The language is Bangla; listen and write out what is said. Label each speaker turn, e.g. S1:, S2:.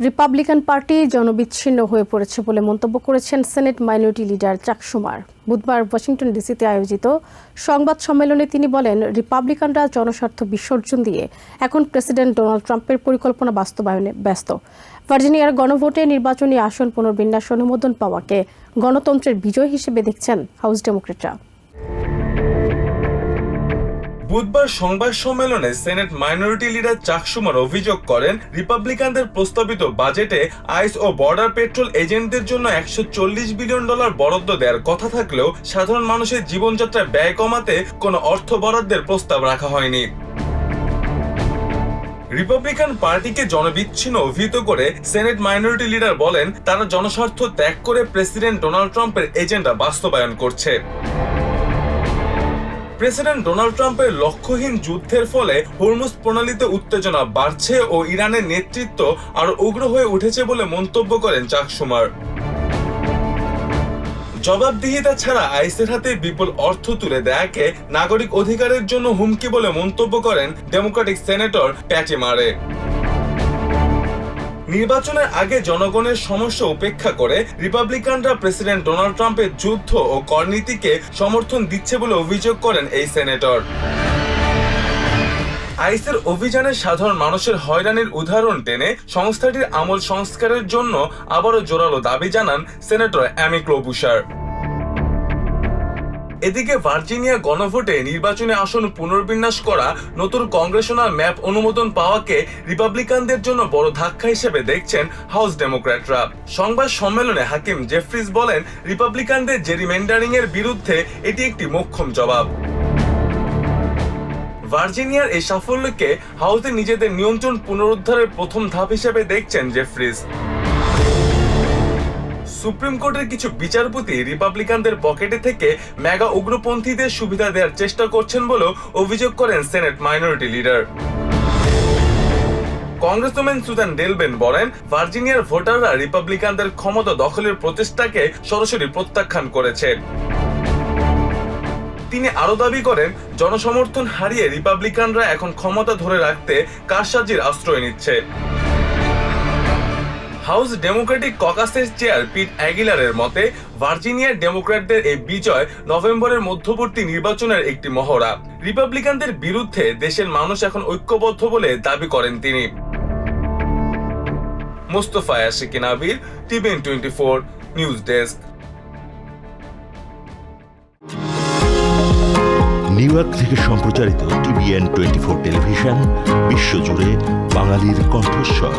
S1: রিপাবলিকান পার্টি জনবিচ্ছিন্ন হয়ে পড়েছে বলে মন্তব্য করেছেন সেনেট মাইনরিটি লিডার চাক শুমার। বুধবার ওয়াশিংটন ডিসিতে আয়োজিত সংবাদ সম্মেলনে তিনি বলেন, রিপাবলিকানরা জনস্বার্থ বিসর্জন দিয়ে এখন প্রেসিডেন্ট ডোনাল্ড ট্রাম্পের পরিকল্পনা বাস্তবায়নে ব্যস্ত। ভার্জিনিয়ার গণভোটে নির্বাচনী আসন পুনর্বিন্যাস অনুমোদন পাওয়াকে গণতন্ত্রের বিজয় হিসেবে দেখছেন হাউস ডেমোক্রেটরা।
S2: বুধবার সংবাদ সম্মেলনে সেনেট মাইনরিটি লিডার চাক শুমার অভিযোগ করেন, রিপাবলিকানদের প্রস্তাবিত বাজেটে আইস ও বর্ডার পেট্রোল এজেন্টদের জন্য $140 বিলিয়ন বরাদ্দ দেওয়ার কথা থাকলেও সাধারণ মানুষের জীবনযাত্রা ব্যয় কমাতে কোনো অর্থ বরাদ্দের প্রস্তাব রাখা হয়নি। রিপাবলিকান পার্টিকে জনবিচ্ছিন্ন অভিহিত করে সেনেট মাইনরিটি লিডার বলেন, তারা জনস্বার্থ ত্যাগ করে প্রেসিডেন্ট ডোনাল্ড ট্রাম্পের এজেন্ডা বাস্তবায়ন করছে। প্রেসিডেন্ট ডোনাল্ড ট্রাম্পের লক্ষ্যহীন যুদ্ধের ফলে হরমুজ প্রণালীতে উত্তেজনা বাড়ছে ও ইরানের নেতৃত্ব আরো উগ্র হয়ে উঠেছে বলে মন্তব্য করেন চাক শুমার। জবাবদিহিতা ছাড়া আইসের হাতে বিপুল অর্থ তুলে দেয়াকে নাগরিক অধিকারের জন্য হুমকি বলে মন্তব্য করেন ডেমোক্রেটিক সেনেটর প্যাটি মারে। নির্বাচনের আগে জনগণের সমস্যা উপেক্ষা করে রিপাবলিকানরা প্রেসিডেন্ট ডোনাল্ড ট্রাম্পের যুদ্ধ ও করনীতিকে সমর্থন দিচ্ছে বলে অভিযোগ করেন এই সেনেটর। আইসের অভিযানে সাধারণ মানুষের হয়রানির উদাহরণ টেনে সংস্থাটির আমূল সংস্কারের জন্য আবারও জোরালো দাবি জানান সেনেটর অ্যামি ক্লোবুশার। এদিকে ভার্জিনিয়া গণভোটে নির্বাচনী আসন পুনর্বিন্যাস করা নতুন কংগ্রেশনাল ম্যাপ অনুমোদন পাওয়াকে রিপাবলিকানদের জন্য বড় ধাক্কা হিসেবে দেখছেন হাউস ডেমোক্র্যাটরা। সংবাদ সম্মেলনে হাকিম জেফ্রিজ বলেন, রিপাবলিকানদের জেরিমেন্ডারিং এর বিরুদ্ধে এটি একটি মোক্ষম জবাব। ভার্জিনিয়ার এই সাফল্যকে হাউসে নিজেদের নিয়ন্ত্রণ পুনরুদ্ধারের প্রথম ধাপ হিসেবে দেখছেন জেফ্রিজ। সুপ্রিম কোর্টের কিছু বিচারপতি রিপাবলিকানদের পকেটে থেকে মেগা উগ্রপন্থীদের সুবিধা দেওয়ার চেষ্টা করছেন বলেও অভিযোগ করেন senate minority leader. Congressman Suzan DelBene বলেন, ভার্জিনিয়ার ভোটাররা রিপাবলিকানদের ক্ষমতা দখলের প্রচেষ্টাকে সরাসরি প্রত্যাখ্যান করেছে। তিনি আরো দাবি করেন, জনসমর্থন হারিয়ে রিপাবলিকানরা এখন ক্ষমতা ধরে রাখতে কারসাজির আশ্রয় নিচ্ছে। হাউস ডেমোক্রেটিক ককাসের চেয়ার পিট অ্যাগিলারের মতে, ভার্জিনিয়ার ডেমোক্র্যাটদের এই বিজয় নভেম্বরের মধ্যবর্তী নির্বাচনের একটি মহড়া। রিপাবলিকানদের বিরুদ্ধে দেশের মানুষ এখন ঐক্যবদ্ধ বলে দাবি করেন তিনি। Mostafa Ashikin Abir, TVN 24 news desk.
S3: New York থেকে সম্প্রচারিত টিভিএন 24 টেলিভিশন বিশ্বজুড়ে বাঙালির কণ্ঠস্বর।